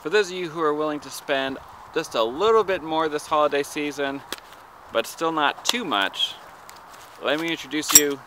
For those of you who are willing to spend just a little bit more this holiday season, but still not too much, let me introduce you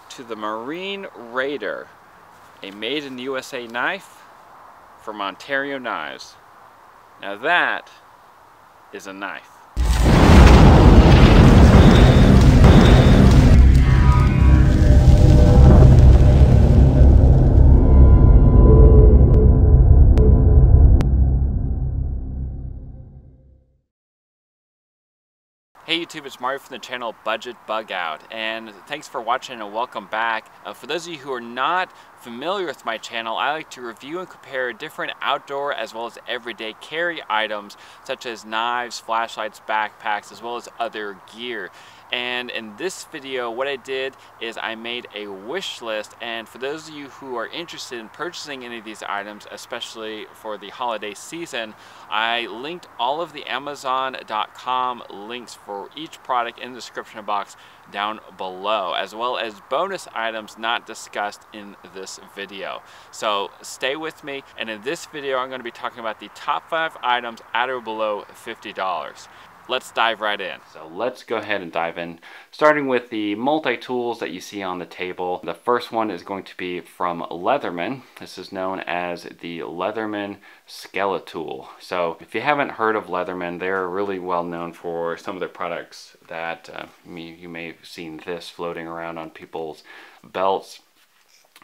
to the Marine Raider, a made in the USA knife from Ontario Knives. Now that is a knife. Hey YouTube, it's Mario from the channel Budget Bugout, and thanks for watching and welcome back. For those of you who are not familiar with my channel, I like to review and compare different outdoor as well as everyday carry items such as knives, flashlights, backpacks, as well as other gear. And in this video, what I did is I made a wish list, and for those of you who are interested in purchasing any of these items, especially for the holiday season, I linked all of the Amazon.com links for each product in the description box down below, as well as bonus items not discussed in this video. So stay with me, and in this video I'm going to be talking about the top 5 items at or below $50. Let's dive right in. So let's go ahead and dive in, starting with the multi-tools that you see on the table. The first one is going to be from Leatherman. This is known as the Leatherman Skele-Tool. So if you haven't heard of Leatherman, they're really well known for some of their products that you may have seen this floating around on people's belts.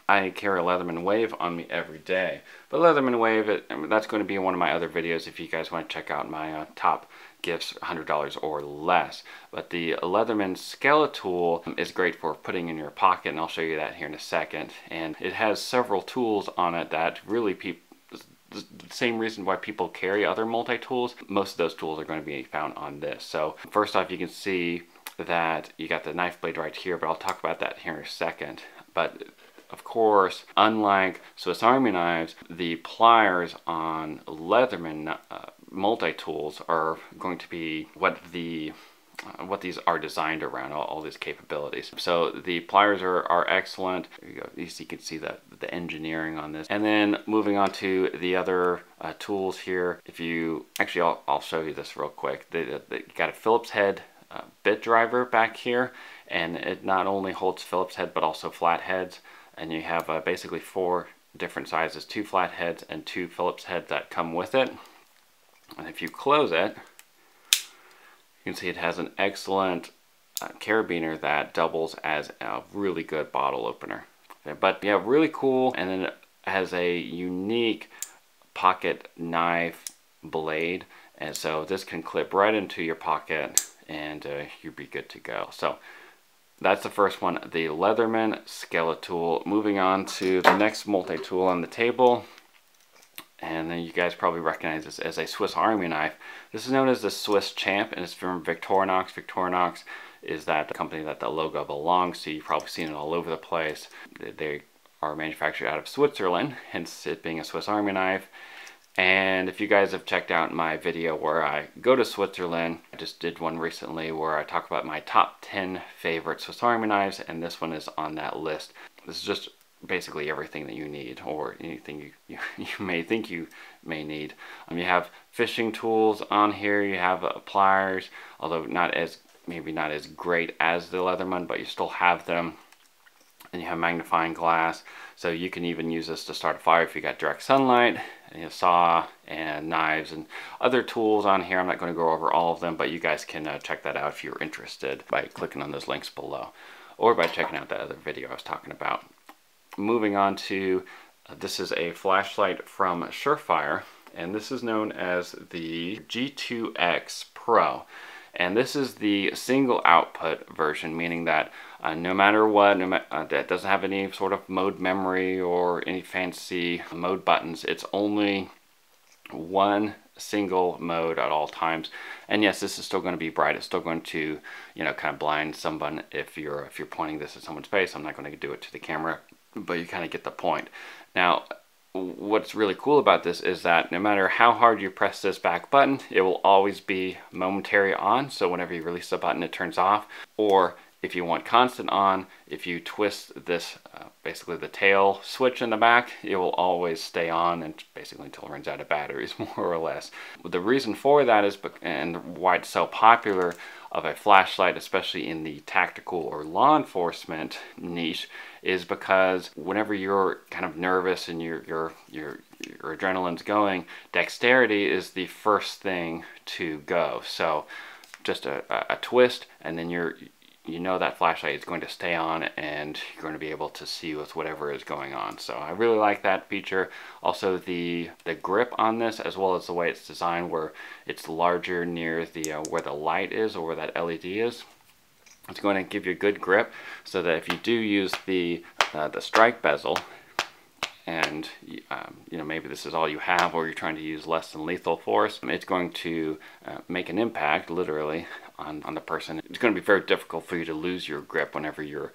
I carry a Leatherman Wave on me every day. But Leatherman Wave, that's going to be in one of my other videos if you guys want to check out my top gifts, $100 or less. But the Leatherman Skele-Tool is great for putting in your pocket, and I'll show you that here in a second. And it has several tools on it that really the same reason why people carry other multi-tools, most of those tools are going to be found on this. So first off, you can see that you got the knife blade right here, but I'll talk about that here in a second. But of course, unlike Swiss Army knives, the pliers on Leatherman multi-tools are going to be what these are designed around, all these capabilities. So the pliers are excellent. There you go. You can see the engineering on this. And then moving on to the other tools here. I'll show you this real quick. They got a Phillips head bit driver back here, and it not only holds Phillips head but also flat heads. And you have basically 4 different sizes, 2 flat heads and 2 Phillips heads that come with it. And if you close it, you can see it has an excellent carabiner that doubles as a really good bottle opener. But yeah, really cool. And then it has a unique pocket knife blade, and so this can clip right into your pocket and you'll be good to go. So that's the first one, the Leatherman Skele-Tool. Moving on to the next multi-tool on the table, and then you guys probably recognize this as a Swiss Army knife. This is known as the Swiss Champ, and it's from Victorinox. Victorinox is that company that the logo belongs to. You've probably seen it all over the place. They are manufactured out of Switzerland, hence it being a Swiss Army knife. And if you guys have checked out my video where I go to Switzerland, I just did one recently where I talk about my top 10 favorite Swiss Army knives, and this one is on that list. This is just basically everything that you need, or anything you may think you may need. You have fishing tools on here, you have pliers, although maybe not as great as the Leatherman, but you still have them. And you have magnifying glass, so you can even use this to start a fire if you got direct sunlight. And a saw and knives and other tools on here. I'm not going to go over all of them, but you guys can check that out if you're interested by clicking on those links below, or by checking out that other video I was talking about. Moving on to this is a flashlight from Surefire, and this is known as the G2X Pro. And this is the single output version, meaning that no matter what, that doesn't have any sort of mode memory or any fancy mode buttons. It's only one single mode at all times. And yes, this is still going to be bright. It's still going to, kind of blind someone if you're pointing this at someone's face. I'm not going to do it to the camera, but you kind of get the point. Now, what's really cool about this is that no matter how hard you press this back button, it will always be momentary on. So whenever you release the button, it turns off. Or if you want constant on, if you twist this, basically the tail switch in the back, it will always stay on and basically until it runs out of batteries, more or less. The reason for that is, and why it's so popular of a flashlight, especially in the tactical or law enforcement niche, is because whenever you're kind of nervous and your adrenaline's going, dexterity is the first thing to go. So just a twist, and then you know that flashlight is going to stay on and you're going to be able to see with whatever is going on. So I really like that feature. Also the grip on this, as well as the way it's designed, where it's larger near the where the light is or where that LED is. It's going to give you a good grip, so that if you do use the strike bezel, and you know, maybe this is all you have, or you're trying to use less than lethal force, it's going to make an impact literally on the person. It's going to be very difficult for you to lose your grip whenever you're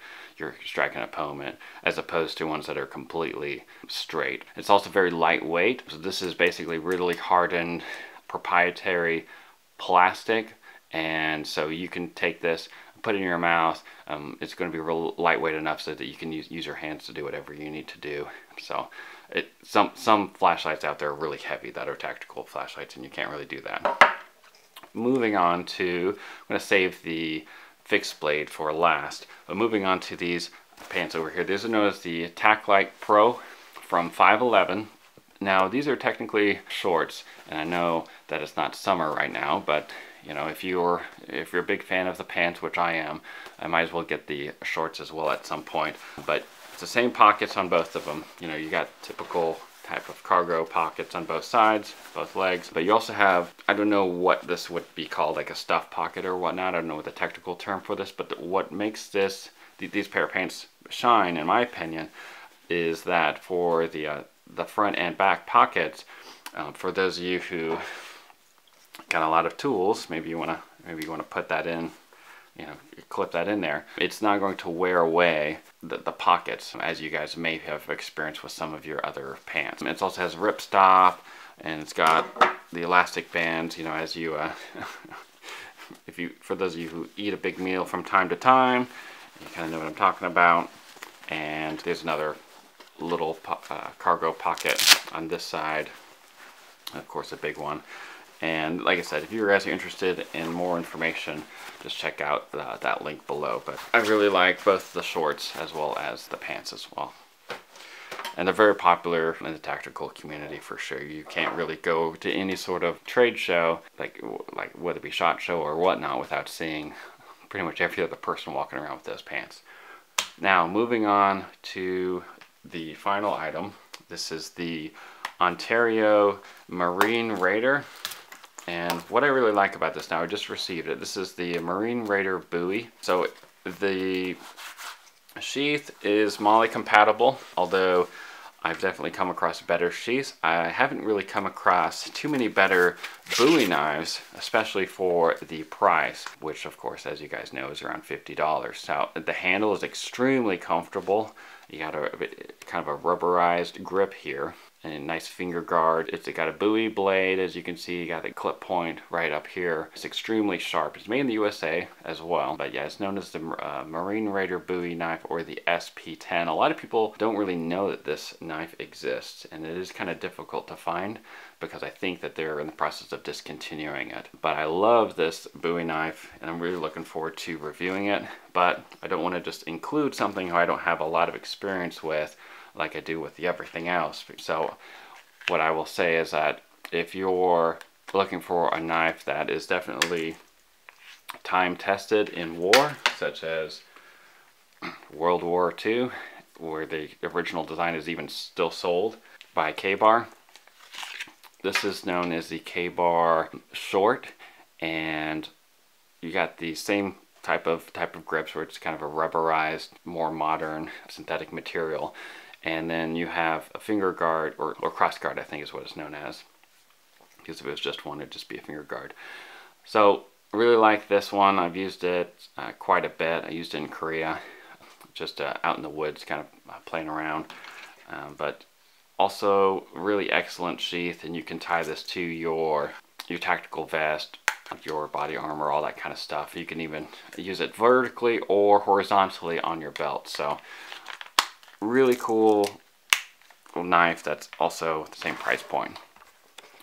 striking an opponent, as opposed to ones that are completely straight. It's also very lightweight. So this is basically really hardened proprietary plastic, and so you can take this, put it in your mouth. It's going to be real lightweight enough so that you can use your hands to do whatever you need to do. So some flashlights out there are really heavy that are tactical flashlights, and you can't really do that. Moving on to, I'm going to save the fixed blade for last, but moving on to these pants over here. These are known as the Taclite Pro from 511. Now these are technically shorts, and I know that it's not summer right now, but you know, if you're a big fan of the pants, which I am, I might as well get the shorts as well at some point. But it's the same pockets on both of them. You know, you got typical type of cargo pockets on both sides, both legs, but you also have, I don't know what this would be called, like a stuff pocket or whatnot. I don't know what the technical term for this, but what makes these pair of pants shine, in my opinion, is that for the front and back pockets, for those of you who got a lot of tools, maybe you want to put that in, you know, clip that in there. It's not going to wear away the pockets, as you guys may have experienced with some of your other pants. It also has a rip stop, and it's got the elastic bands, you know, as you for those of you who eat a big meal from time to time, you kind of know what I'm talking about. And there's another little cargo pocket on this side, of course a big one. And like I said, if you guys are interested in more information, just check out that link below. But I really like both the shorts as well as the pants as well. And they're very popular in the tactical community for sure. You can't really go to any sort of trade show, like whether it be SHOT Show or whatnot, without seeing pretty much every other person walking around with those pants. Now, moving on to the final item. This is the Ontario Marine Raider. And what I really like about this, now I just received it, this is the Marine Raider buoy. So the sheath is MOLLE compatible, although I've definitely come across better sheaths. I haven't really come across too many better buoy knives, especially for the price, which of course, as you guys know, is around $50. So the handle is extremely comfortable. You got a kind of a rubberized grip here, and a nice finger guard. It's got a buoy blade, as you can see. You got the clip point right up here. It's extremely sharp. It's made in the USA as well, but yeah, it's known as the Marine Raider buoy knife, or the SP10. A lot of people don't really know that this knife exists, and it is kind of difficult to find because I think that they're in the process of discontinuing it. But I love this buoy knife, and I'm really looking forward to reviewing it. But I don't want to just include something I don't have a lot of experience with, like I do with everything else. So what I will say is that if you're looking for a knife that is definitely time tested in war, such as World War II, where the original design is even still sold by K-Bar, this is known as the K-Bar Short, and you got the same type of grips where it's kind of a rubberized, more modern synthetic material. And then you have a finger guard, or cross guard, I think is what it's known as. Because if it was just one, it'd just be a finger guard. So I really like this one. I've used it quite a bit. I used it in Korea, just out in the woods, kind of playing around. But also really excellent sheath, and you can tie this to your tactical vest, your body armor, all that kind of stuff. You can even use it vertically or horizontally on your belt. So really cool knife that's also the same price point.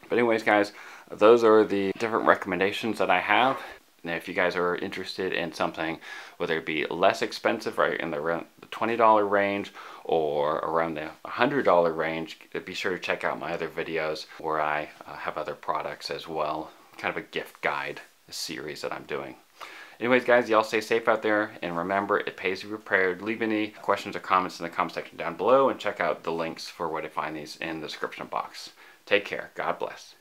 But anyways, guys, those are the different recommendations that I have. And if you guys are interested in something, whether it be less expensive, right in around the $20 range or around the $100 range, be sure to check out my other videos where I have other products as well. Kind of a gift guide series that I'm doing. Anyways, guys, y'all stay safe out there, and remember, it pays to be prepared. Leave any questions or comments in the comment section down below, and check out the links for where to find these in the description box. Take care. God bless.